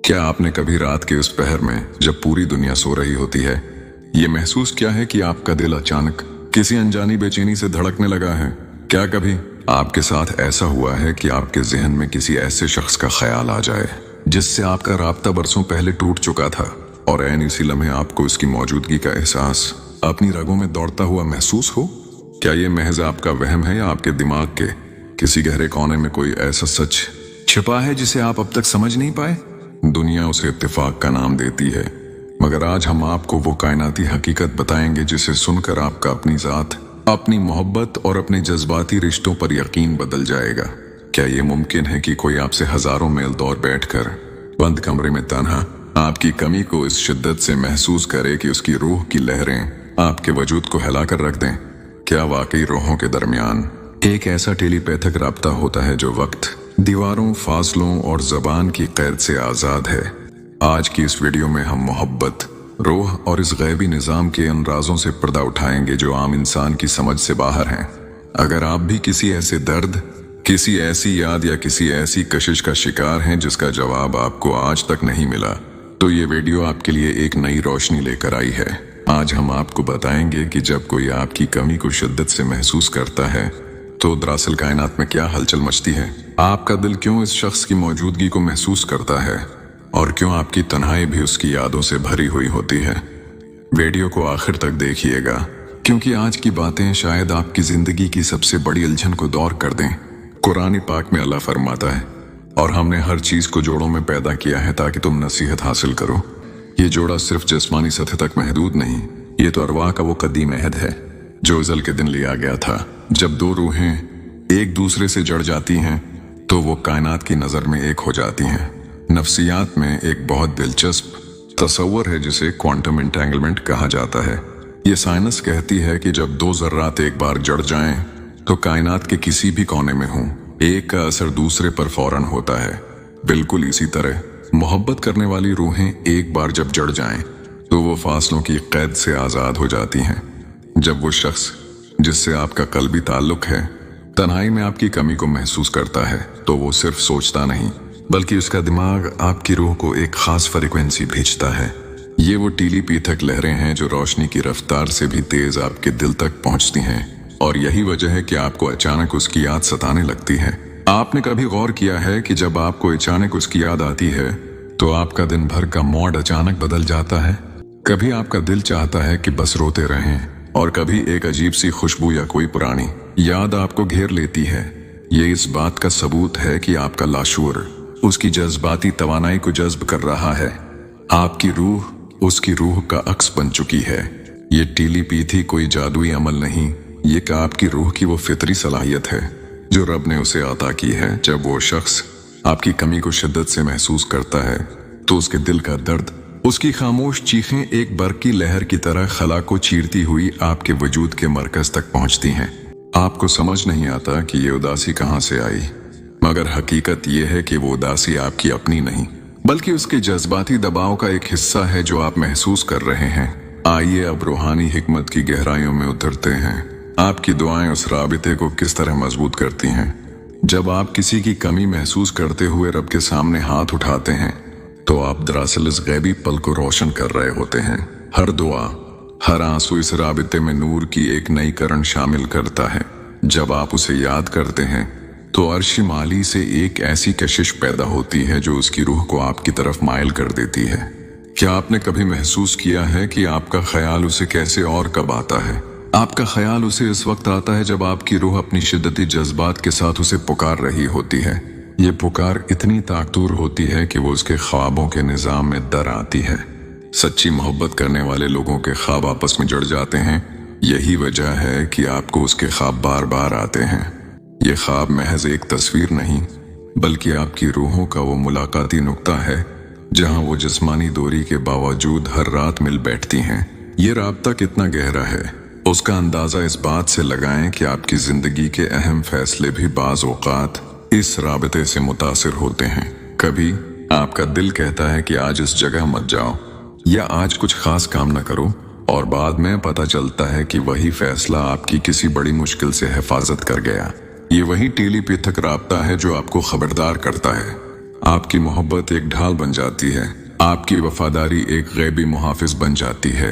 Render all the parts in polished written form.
क्या आपने कभी रात के उस पहर में, जब पूरी दुनिया सो रही होती है, ये महसूस किया है कि आपका दिल अचानक किसी अनजानी बेचैनी से धड़कने लगा है? क्या कभी आपके साथ ऐसा हुआ है कि आपके जहन में किसी ऐसे शख्स का ख्याल आ जाए जिससे आपका राब्ता बरसों पहले टूट चुका था, और ऐन इसी लम्हे आपको उसकी मौजूदगी का एहसास अपनी रगों में दौड़ता हुआ महसूस हो? क्या ये महज आपका वहम है, या आपके दिमाग के किसी गहरे कोने में कोई ऐसा सच छिपा है जिसे आप अब तक समझ नहीं पाए? दुनिया उसे इत्तेफाक का नाम देती है, मगर आज हम आपको वो कायनाती हकीकत बताएंगे जिसे सुनकर आपका अपनी ज़ात, अपनी मोहब्बत और अपने जज्बाती रिश्तों पर यकीन बदल जाएगा। क्या ये मुमकिन है कि कोई आपसे हजारों मील दूर बैठकर बंद कमरे में तन्हा आपकी कमी को इस शिद्दत से महसूस करे कि उसकी रूह की लहरें आपके वजूद को हिलाकर रख दें? क्या वाकई रूहों के दरमियान एक ऐसा टेलीपैथिक राब्ता होता है जो वक्त, दीवारों, फासलों और जबान की कैद से आज़ाद है? आज की इस वीडियो में हम मोहब्बत, रूह और इस गैबी निज़ाम के उन राजों से पर्दा उठाएंगे जो आम इंसान की समझ से बाहर हैं। अगर आप भी किसी ऐसे दर्द, किसी ऐसी याद या किसी ऐसी कशिश का शिकार हैं जिसका जवाब आपको आज तक नहीं मिला, तो ये वीडियो आपके लिए एक नई रोशनी लेकर आई है। आज हम आपको बताएंगे कि जब कोई आपकी कमी को शिद्दत से महसूस करता है तो दरअसल कायनात में क्या हलचल मचती है, आपका दिल क्यों इस शख्स की मौजूदगी को महसूस करता है, और क्यों आपकी तन्हाई भी उसकी यादों से भरी हुई होती है। वीडियो को आखिर तक देखिएगा, क्योंकि आज की बातें शायद आपकी जिंदगी की सबसे बड़ी उलझन को दूर कर दें। कुरान पाक में अल्लाह फरमाता है, और हमने हर चीज को जोड़ों में पैदा किया है ताकि तुम नसीहत हासिल करो। ये जोड़ा सिर्फ जिस्मानी सतह तक महदूद नहीं, ये तो अरवाह का वो कदीम अहद है जो अज़ल के दिन लिया गया था। जब दो रूहें एक दूसरे से जड़ जाती हैं तो वो कायनात की नज़र में एक हो जाती हैं। नफ्सियात में एक बहुत दिलचस्प तस्वर है जिसे क्वांटम एंटेंगलमेंट कहा जाता है। ये साइंस कहती है कि जब दो ज़र्रात एक बार जड़ जाएं तो कायनात के किसी भी कोने में हों, एक का असर दूसरे पर फौरन होता है। बिल्कुल इसी तरह मोहब्बत करने वाली रूहें एक बार जब जड़ जाएं तो वो फासलों की कैद से आज़ाद हो जाती हैं। जब वो शख्स जिससे आपका कल्बी ताल्लुक है तन्हाई में आपकी कमी को महसूस करता है तो वो सिर्फ सोचता नहीं, बल्कि उसका दिमाग आपकी रूह को एक खास फ्रीक्वेंसी भेजता है। ये वो टेलीपैथिक लहरें हैं जो रोशनी की रफ्तार से भी तेज आपके दिल तक पहुंचती हैं, और यही वजह है कि आपको अचानक उसकी याद सताने लगती है। आपने कभी गौर किया है कि जब आपको अचानक उसकी याद आती है तो आपका दिन भर का मूड अचानक बदल जाता है? कभी आपका दिल चाहता है कि बस रोते रहें, और कभी एक अजीब सी खुशबू या कोई पुरानी याद आपको घेर लेती है। ये इस बात का सबूत है कि आपका लाशूर उसकी जज्बाती तवानाई को जज्ब कर रहा है। आपकी रूह उसकी रूह का अक्स बन चुकी है। ये टेलीपैथी कोई जादुई अमल नहीं, ये का आपकी रूह की वो फितरी सलाहियत है जो रब ने उसे अता की है। जब वो शख्स आपकी कमी को शिद्दत से महसूस करता है तो उसके दिल का दर्द, उसकी खामोश चीखें एक बरकी लहर की तरह खला को चीरती हुई आपके वजूद के मरकज तक पहुंचती हैं। आपको समझ नहीं आता कि ये उदासी कहां से आई, मगर हकीकत ये है कि वो उदासी आपकी अपनी नहीं, बल्कि उसके जज्बाती दबाव का एक हिस्सा है जो आप महसूस कर रहे हैं। आइए अब रूहानी हिकमत की गहराइयों में उतरते हैं। आपकी दुआएं उस राबिते को किस तरह मजबूत करती हैं। जब आप किसी की कमी महसूस करते हुए रब के सामने हाथ उठाते हैं तो आप दरअसल इस गैबी पल को रोशन कर रहे होते हैं। हर दुआ, हर आंसू इस राबिते में नूर की एक नई किरण शामिल करता है। जब आप उसे याद करते हैं तो अर्श माली से एक ऐसी कशिश पैदा होती है जो उसकी रूह को आपकी तरफ माइल कर देती है। क्या आपने कभी महसूस किया है कि आपका ख्याल उसे कैसे और कब आता है? आपका ख्याल उसे इस वक्त आता है जब आपकी रूह अपनी शिद्दती जज्बात के साथ उसे पुकार रही होती है। ये पुकार इतनी ताकतूर होती है कि वो उसके ख्वाबों के निज़ाम में दर आती है। सच्ची मोहब्बत करने वाले लोगों के ख्वाब आपस में जुड़ जाते हैं। यही वजह है कि आपको उसके ख्वाब बार बार आते हैं। ये ख्वाब महज एक तस्वीर नहीं, बल्कि आपकी रूहों का वो मुलाकाती नुक्ता है जहां वो जिस्मानी दूरी के बावजूद हर रात मिल बैठती हैं। ये राब्ता कितना गहरा है उसका अंदाजा इस बात से लगाएं कि आपकी जिंदगी के अहम फैसले भी बाज औकात इस राबते से मुतासिर होते हैं। कभी आपका दिल कहता है कि आज इस जगह मत जाओ या आज कुछ खास काम न करो, और बाद में पता चलता है कि वही फैसला आपकी किसी बड़ी मुश्किल से हिफाजत कर गया। ये वही टेलीपैथिक राब्ता है जो आपको खबरदार करता है, आपकी मोहब्बत एक ढाल बन जाती है, आपकी वफादारी एक गैबी मुहाफिज बन जाती है।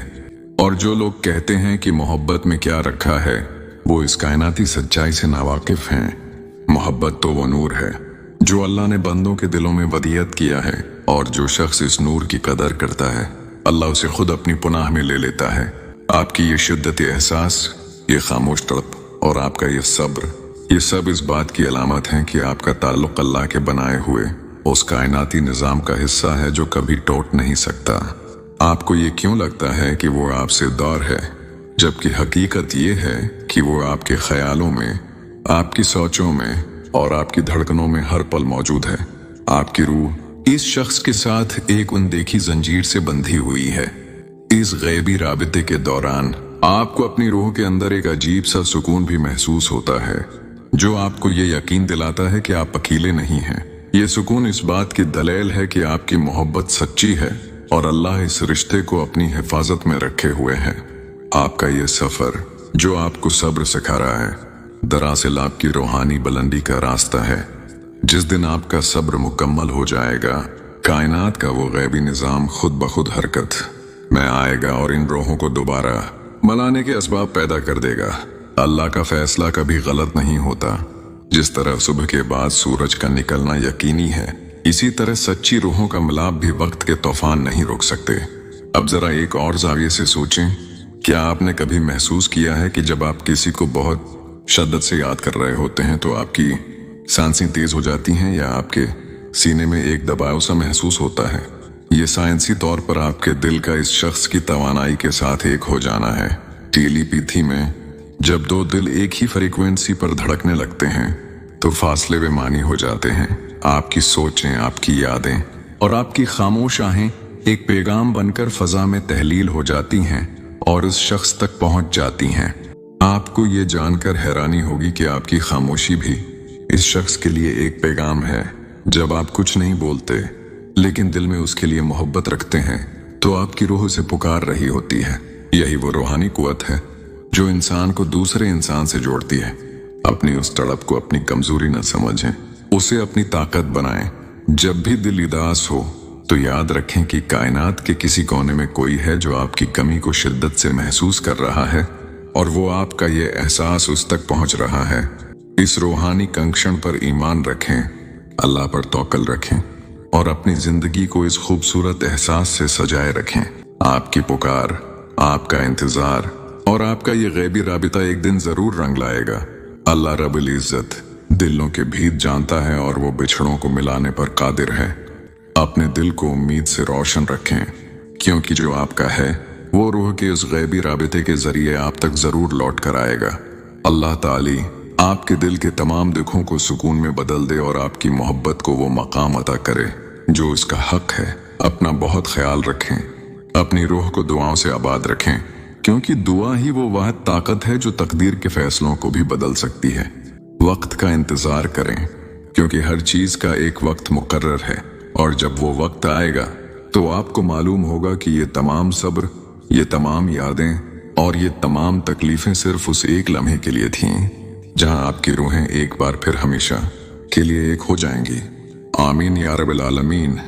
और जो लोग कहते हैं कि मोहब्बत में क्या रखा है, वो इस कायनाती सच्चाई से नावाकिफ हैं। मोहब्बत तो वो नूर है जो अल्लाह ने बंदों के दिलों में वदियत किया है, और जो शख्स इस नूर की कदर करता है, अल्लाह उसे खुद अपनी पुनाह में ले लेता है। आपकी ये शिद्दत एहसास, ये खामोश तड़प और आपका ये सब्र, ये सब इस बात की अलामत है कि आपका ताल्लुक अल्लाह के बनाए हुए उस कायनाती निज़ाम का हिस्सा है जो कभी टूट नहीं सकता। आपको ये क्यों लगता है कि वो आपसे दूर है, जबकि हकीकत ये है कि वो आपके ख्यालों में, आपकी सोचों में और आपकी धड़कनों में हर पल मौजूद है। आपकी रूह इस शख्स के साथ एक अनदेखी जंजीर से बंधी हुई है। इस गैबी राबिते के दौरान आपको अपनी रूह के अंदर एक अजीब सा सुकून भी महसूस होता है, जो आपको ये यकीन दिलाता है कि आप अकेले नहीं हैं। ये सुकून इस बात की दलील है कि आपकी मोहब्बत सच्ची है और अल्लाह इस रिश्ते को अपनी हिफाजत में रखे हुए है। आपका ये सफर जो आपको सब्र सिखा रहा है, दरअसल आपकी रूहानी बुलंदी का रास्ता है। जिस दिन आपका सब्र मुकम्मल हो जाएगा, कायनात का वो गैबी निज़ाम खुद ब खुद हरकत में आएगा और इन रूहों को दोबारा मनाने के असबाब पैदा कर देगा। अल्लाह का फैसला कभी गलत नहीं होता। जिस तरह सुबह के बाद सूरज का निकलना यकीनी है, इसी तरह सच्ची रूहों का मिलाप भी वक्त के तूफान नहीं रोक सकते। अब जरा एक और जाविये से सोचें, क्या आपने कभी महसूस किया है कि जब आप किसी को बहुत शिद्दत से याद कर रहे होते हैं तो आपकी सांसें तेज हो जाती हैं या आपके सीने में एक दबाव सा महसूस होता है? ये साइंसी तौर पर आपके दिल का इस शख्स की तवानाई के साथ एक हो जाना है। टेलीपैथी में जब दो दिल एक ही फ्रीक्वेंसी पर धड़कने लगते हैं तो फासले बेमानी हो जाते हैं। आपकी सोचें, आपकी यादें और आपकी खामोश आहें एक पैगाम बनकर फजा में तहलील हो जाती हैं और उस शख्स तक पहुंच जाती हैं। आपको ये जानकर हैरानी होगी कि आपकी खामोशी भी इस शख्स के लिए एक पैगाम है। जब आप कुछ नहीं बोलते लेकिन दिल में उसके लिए मोहब्बत रखते हैं तो आपकी रूह से पुकार रही होती है। यही वो रूहानी कुव्वत है जो इंसान को दूसरे इंसान से जोड़ती है। अपनी उस तड़प को अपनी कमजोरी न समझें, उसे अपनी ताकत बनाएं। जब भी दिल उदास हो तो याद रखें कि कायनात के किसी कोने में कोई है जो आपकी कमी को शिद्दत से महसूस कर रहा है और वो आपका ये एहसास उस तक पहुंच रहा है। इस रूहानी कंकण पर ईमान रखें, अल्लाह पर तवक्कुल रखें और अपनी जिंदगी को इस खूबसूरत एहसास से सजाए रखें। आपकी पुकार, आपका इंतजार और आपका ये गैबी राबिता एक दिन जरूर रंग लाएगा। अल्लाह रब्बुल इज्जत दिलों के भीत जानता है और वो बिछड़ों को मिलाने पर कादिर है। अपने दिल को उम्मीद से रोशन रखें, क्योंकि जो आपका है वो रूह के उस गैबी राबिते के जरिए आप तक जरूर लौट कर आएगा। अल्लाह ताली आपके दिल के तमाम दुखों को सुकून में बदल दे और आपकी मोहब्बत को वो मकाम अता करे जो इसका हक है। अपना बहुत ख्याल रखें, अपनी रूह को दुआओं से आबाद रखें, क्योंकि दुआ ही वो वाहिद ताकत है जो तकदीर के फैसलों को भी बदल सकती है। वक्त का इंतजार करें, क्योंकि हर चीज का एक वक्त मुकर्रर है और जब वो वक्त आएगा तो आपको मालूम होगा कि ये तमाम सब्र, ये तमाम यादें और ये तमाम तकलीफें सिर्फ उस एक लम्हे के लिए थीं जहां आपकी रूहें एक बार फिर हमेशा के लिए एक हो जाएंगी। आमीन या रब्बिल आलमीन।